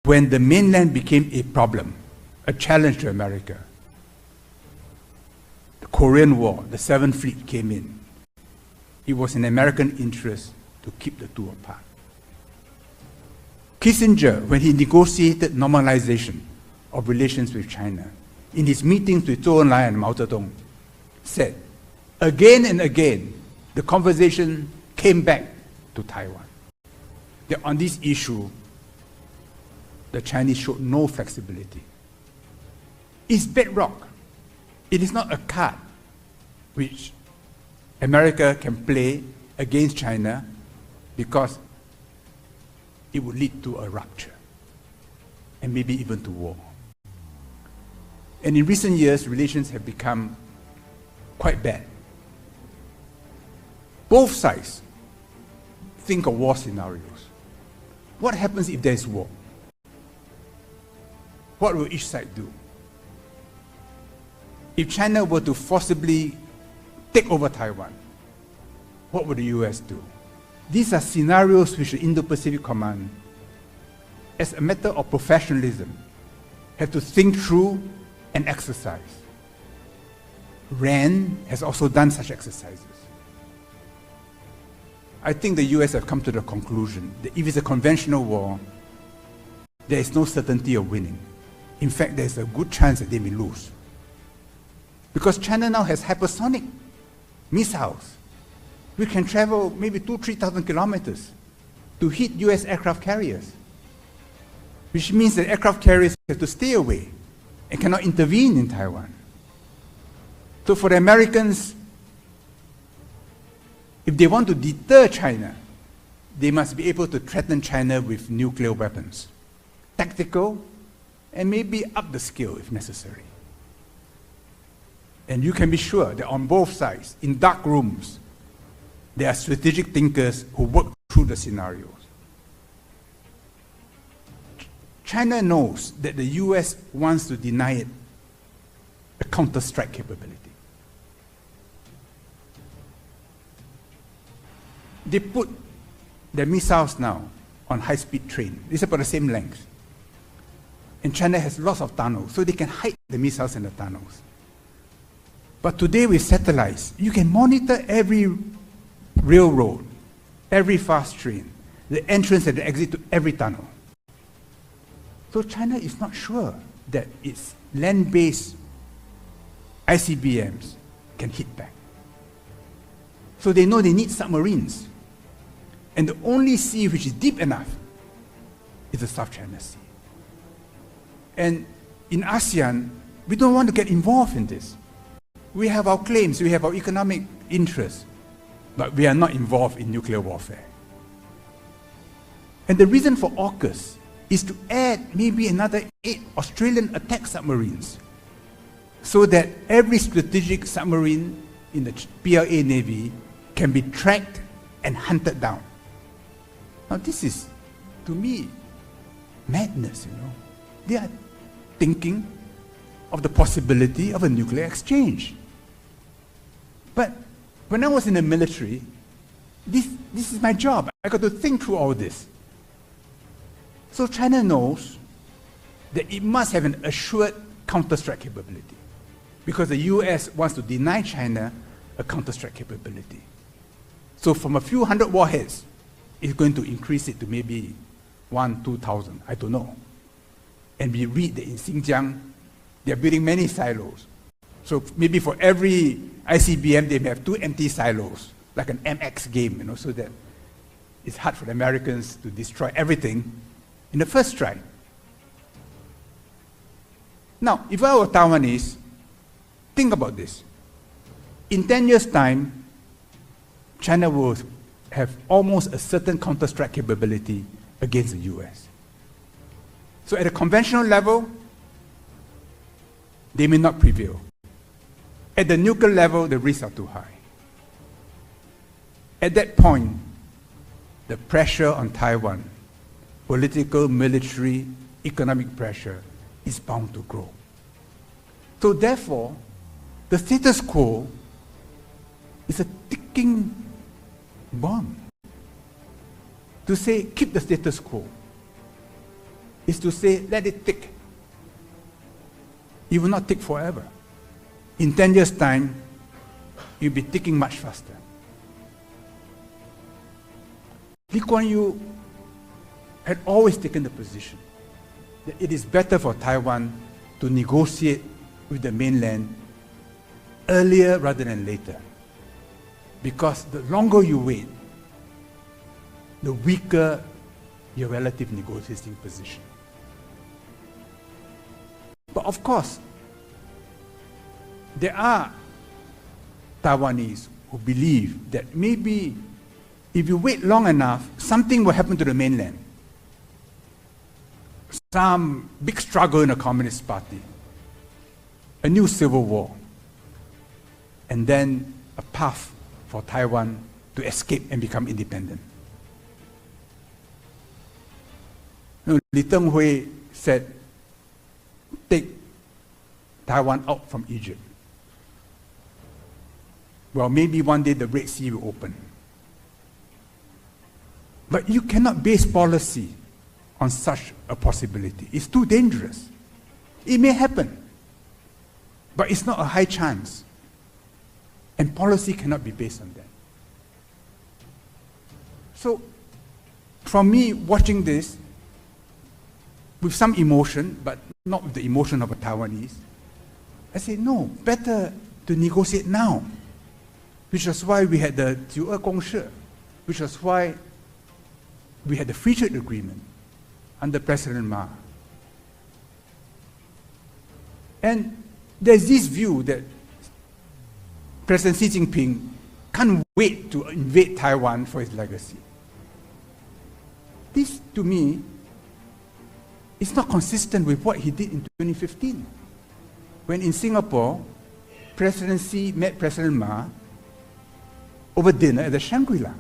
when the mainland became a problem, a challenge to America. The Korean War, the Seventh Fleet came in. It was in American interest to keep the two apart. Kissinger, when he negotiated normalization of relations with China, in his meetings with Zhou Enlai and Mao Zedong, said, again and again, the conversation came back to Taiwan. That on this issue, the Chinese showed no flexibility. It's bedrock. It is not a card which America can play against China because it would lead to a rupture and maybe even to war. And in recent years, relations have become quite bad. Both sides think of war scenarios. What happens if there is war? What will each side do? If China were to forcibly take over Taiwan, what would the US do? These are scenarios which the Indo-Pacific Command, as a matter of professionalism, have to think through and exercise. RAND has also done such exercises. I think the US have come to the conclusion that if it's a conventional war, there is no certainty of winning. In fact, there's a good chance that they may lose. Because China now has hypersonic missiles. We can travel maybe 2,000-3,000 kilometers to hit US aircraft carriers, which means that aircraft carriers have to stay away and cannot intervene in Taiwan. So for the Americans, if they want to deter China, they must be able to threaten China with nuclear weapons, tactical, and maybe up the scale if necessary. And you can be sure that on both sides, in dark rooms, there are strategic thinkers who work through the scenarios. China knows that the US wants to deny it a counter-strike capability. They put their missiles now on high-speed train. It's about the same length. And China has lots of tunnels, so they can hide the missiles in the tunnels. But today with satellites, you can monitor every railroad, every fast train, the entrance and the exit to every tunnel. So China is not sure that its land-based ICBMs can hit back. So they know they need submarines. And the only sea which is deep enough is the South China Sea. And in ASEAN, we don't want to get involved in this. We have our claims, we have our economic interests, but we are not involved in nuclear warfare. And the reason for AUKUS is to add maybe another 8 Australian attack submarines so that every strategic submarine in the PLA Navy can be tracked and hunted down. Now this is, to me, madness, you know. They are thinking of the possibility of a nuclear exchange. But when I was in the military, this is my job. I got to think through all this. So China knows that it must have an assured counter-strike capability because the US wants to deny China a counter-strike capability. So from a few hundred warheads, it's going to increase it to maybe 1,000-2,000, I don't know. And we read that in Xinjiang, they're building many silos. So maybe for every ICBM, they may have 2 empty silos, like an MX game, you know, so that it's hard for the Americans to destroy everything in the first try. Now, if I were Taiwanese, think about this. In 10 years' time, China will have almost a certain counter-strike capability against the US. So at a conventional level, they may not prevail. At the nuclear level, the risks are too high. At that point, the pressure on Taiwan, political, military, economic pressure, is bound to grow. So therefore, the status quo is a ticking bomb. To say, keep the status quo. is to say, let it tick. It will not tick forever. In 10 years' time, it will be ticking much faster. Lee Kuan Yew had always taken the position that it is better for Taiwan to negotiate with the mainland earlier rather than later. Because the longer you wait, the weaker your relative negotiating position. But of course, there are Taiwanese who believe that maybe if you wait long enough, something will happen to the mainland. Some big struggle in the Communist Party, a new civil war, and then a path for Taiwan to escape and become independent. Li Teng-hui said, take Taiwan out from Egypt. Well, maybe one day the Red Sea will open. But you cannot base policy on such a possibility. It's too dangerous. It may happen, but it's not a high chance. And policy cannot be based on that. So, from me watching this, with some emotion, but not with the emotion of a Taiwanese, I say, no, better to negotiate now. Which is why we had the 九二共识, which is why we had the free trade agreement under President Ma. And there's this view that President Xi Jinping can't wait to invade Taiwan for his legacy. This, to me, is not consistent with what he did in 2015. When in Singapore, President Xi met President Ma over dinner at the Shangri-La.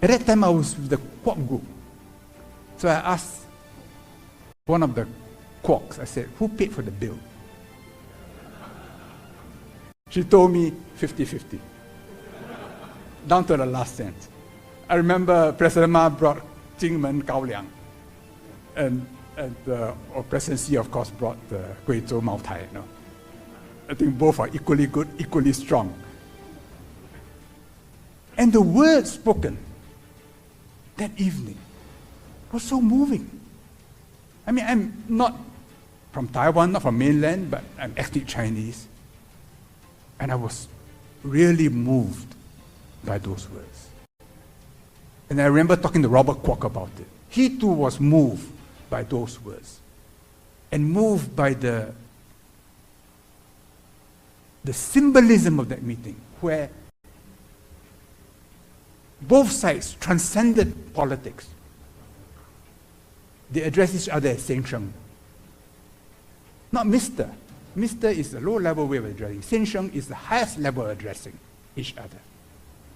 At that time, I was with the Kwok group. So I asked one of the Kwoks, I said, who paid for the bill? She told me 50-50, down to the last cent. I remember President Ma brought Jingmen Gaoliang, and President Xi, of course, brought the Guizhou Mao Tai. No? I think both are equally good, equally strong. And the words spoken that evening was so moving. I mean, I'm not from Taiwan, not from mainland, but I'm ethnic Chinese. And I was really moved by those words. And I remember talking to Robert Kwok about it. He too was moved by those words. And moved by the symbolism of that meeting, where both sides transcended politics. They addressed each other as Seng Sheng. Not Mr. Mr. is the low-level way of addressing. Seng Sheng is the highest level of addressing each other.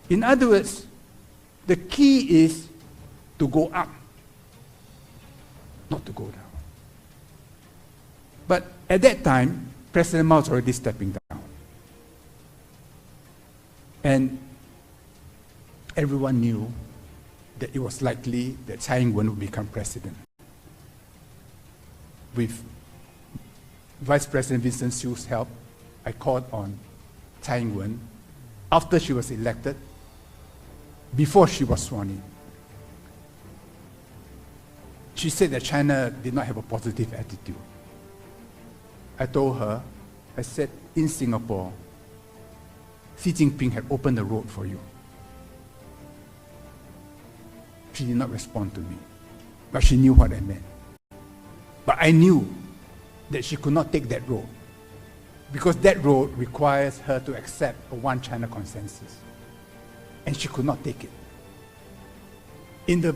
In other words, the key is to go up, not to go down. But at that time, President Mao was already stepping down. And everyone knew that it was likely that Tsai Ing-wen would become president. With Vice President Vincent Hsu's help, I called on Tsai Ing-wen after she was elected, before she was sworn in. She said that China did not have a positive attitude. I told her, I said, in Singapore, Xi Jinping had opened the road for you. She did not respond to me, but she knew what I meant. But I knew that she could not take that road, because that road requires her to accept a one China consensus. And she could not take it. In the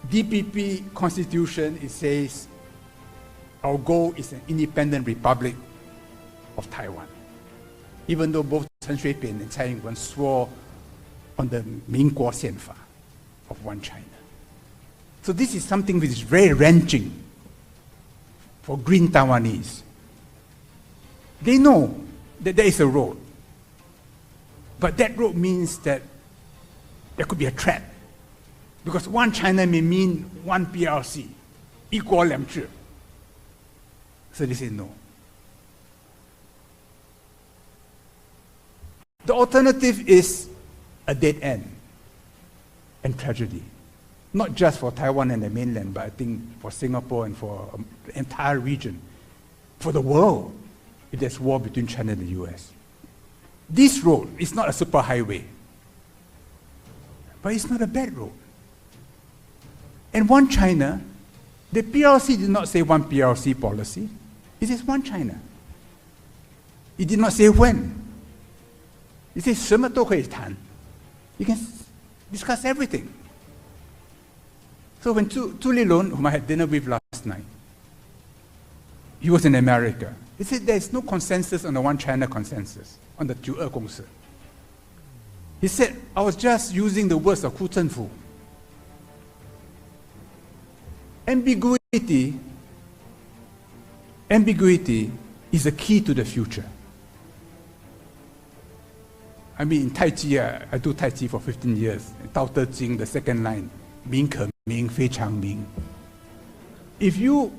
DPP constitution, it says, our goal is an independent republic of Taiwan. Even though both Chen Shui-bian and Tsai Ing-wen swore on the 民国宪法 of one China. So this is something which is very wrenching for Green Taiwanese. They know that there is a road. But that road means that there could be a trap. Because one China may mean one PRC, 一国两制. So they say no. The alternative is a dead end and tragedy. Not just for Taiwan and the mainland, but I think for Singapore and for the entire region. For the world, if there's war between China and the US. This road is not a superhighway, but it's not a bad road. And one China, the PRC did not say one PRC policy. It says one China. It did not say when. It says 什么都可以谈. You can discuss everything. So when Tu Lilon, whom I had dinner with last night, he was in America. He said there is no consensus on the one China consensus, on the 九二共识. He said, I was just using the words of Ku Zhenfu. Ambiguity is a key to the future. I mean, in Tai Chi, I do Tai Chi for 15 years. Tao Te Ching, the second line, 名可名,非常名. If you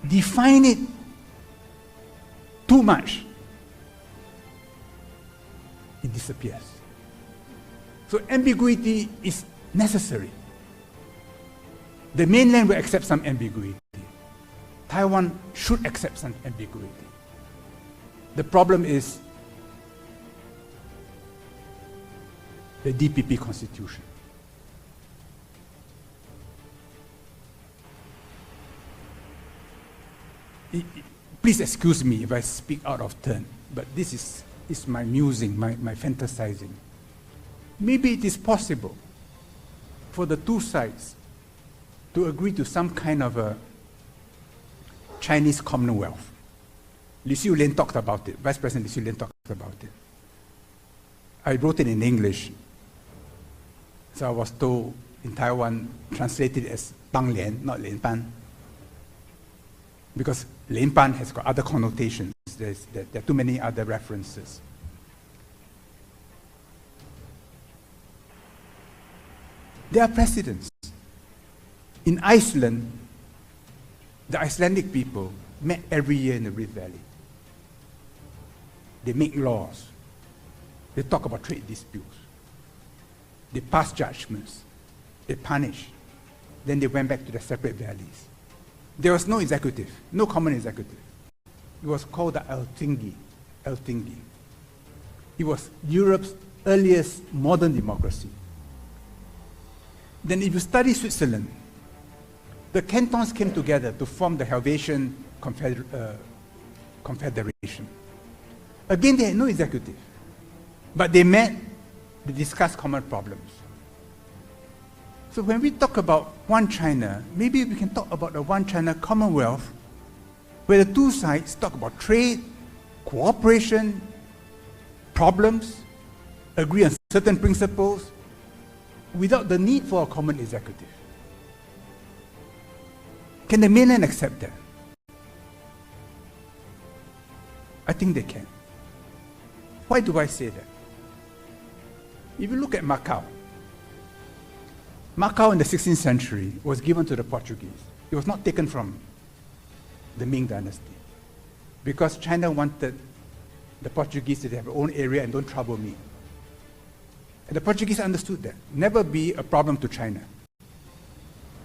define it too much, it disappears. So ambiguity is necessary. The mainland will accept some ambiguity. Taiwan should accept some ambiguity. The problem is the DPP constitution. Please excuse me if I speak out of turn, but this is my musing, my fantasizing. Maybe it is possible for the two sides to agree to some kind of a Chinese Commonwealth. Li Xiulian talked about it. Vice President Li Xiulian talked about it. I wrote it in English. So I was told in Taiwan, translated as Bang Lian, not Lian Ban. Because Lian Ban has got other connotations. There are too many other references. There are precedents. In Iceland, the Icelandic people met every year in the Rift Valley. They make laws. They talk about trade disputes. They pass judgments. They punish. Then they went back to their separate valleys. There was no executive, no common executive. It was called the Eltingi. It was Europe's earliest modern democracy. Then if you study Switzerland, the cantons came together to form the Helvetian Confederation. Again, they had no executive, but they met, they discussed common problems. So when we talk about one China, maybe we can talk about the one China Commonwealth, where the two sides talk about trade, cooperation, problems, agree on certain principles, without the need for a common executive. Can the mainland accept that? I think they can. Why do I say that? If you look at Macau, Macau in the 16th century was given to the Portuguese. It was not taken from the Ming dynasty, because China wanted the Portuguese to have their own area and don't trouble me. And the Portuguese understood that. Never be a problem to China.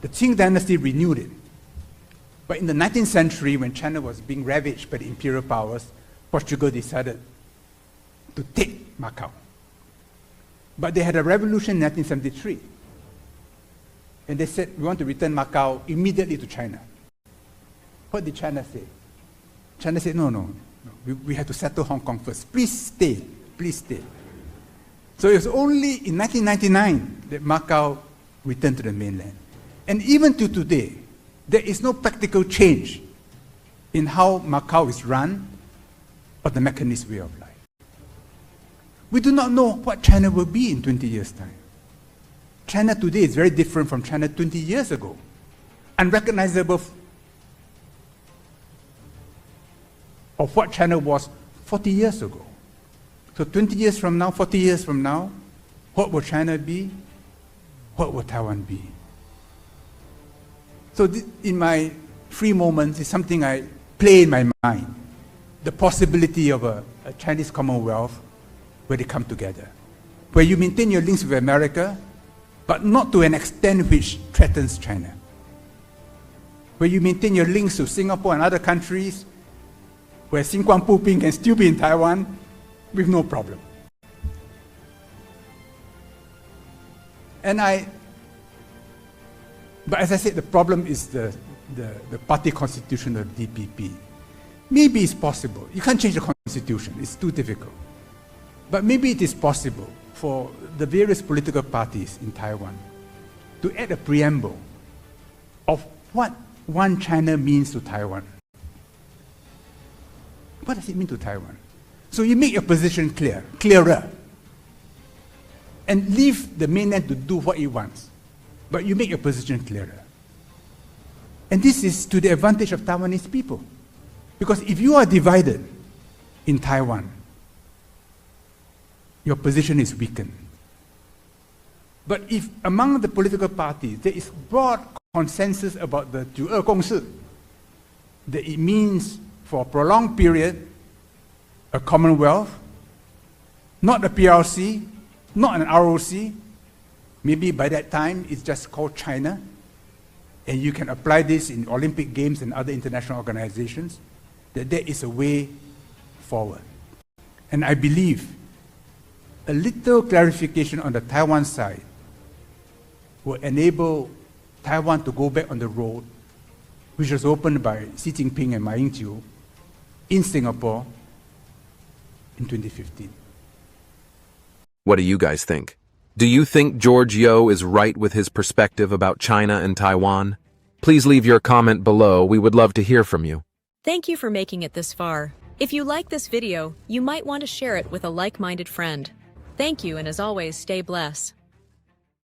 The Qing dynasty renewed it. But in the 19th century, when China was being ravaged by the imperial powers, Portugal decided to take Macau. But they had a revolution in 1973. And they said, we want to return Macau immediately to China. What did China say? China said, no. We have to settle Hong Kong first. Please stay. So it was only in 1999 that Macau returned to the mainland. And even to today, there is no practical change in how Macau is run or the Macanese way of life. We do not know what China will be in 20 years' time. China today is very different from China 20 years ago. Unrecognizable of what China was 40 years ago. So 20 years from now, 40 years from now, what will China be? What will Taiwan be? So in my free moments, it's something I play in my mind. The possibility of a Chinese Commonwealth where they come together, where you maintain your links with America, but not to an extent which threatens China. Where you maintain your links to Singapore and other countries, where Xing Guang Pu Ping can still be in Taiwan with no problem. But as I said, the problem is the party constitution of the DPP. Maybe it's possible. You can't change the constitution. It's too difficult. But maybe it is possible for the various political parties in Taiwan to add a preamble of what one China means to Taiwan. What does it mean to Taiwan? So you make your position clearer, and leave the mainland to do what it wants. But you make your position clearer. And this is to the advantage of Taiwanese people. Because if you are divided in Taiwan, your position is weakened. But if among the political parties there is broad consensus about the 九二共识, that it means for a prolonged period a Commonwealth, not a PRC, not an ROC, maybe by that time it's just called China, and you can apply this in Olympic Games and other international organizations, that there is a way forward. And I believe a little clarification on the Taiwan side will enable Taiwan to go back on the road, which was opened by Xi Jinping and Ma Ying-jeou in Singapore in 2015. What do you guys think? Do you think George Yeo is right with his perspective about China and Taiwan? Please leave your comment below. We would love to hear from you. Thank you for making it this far. If you like this video, you might want to share it with a like-minded friend. Thank you, and as always, stay blessed.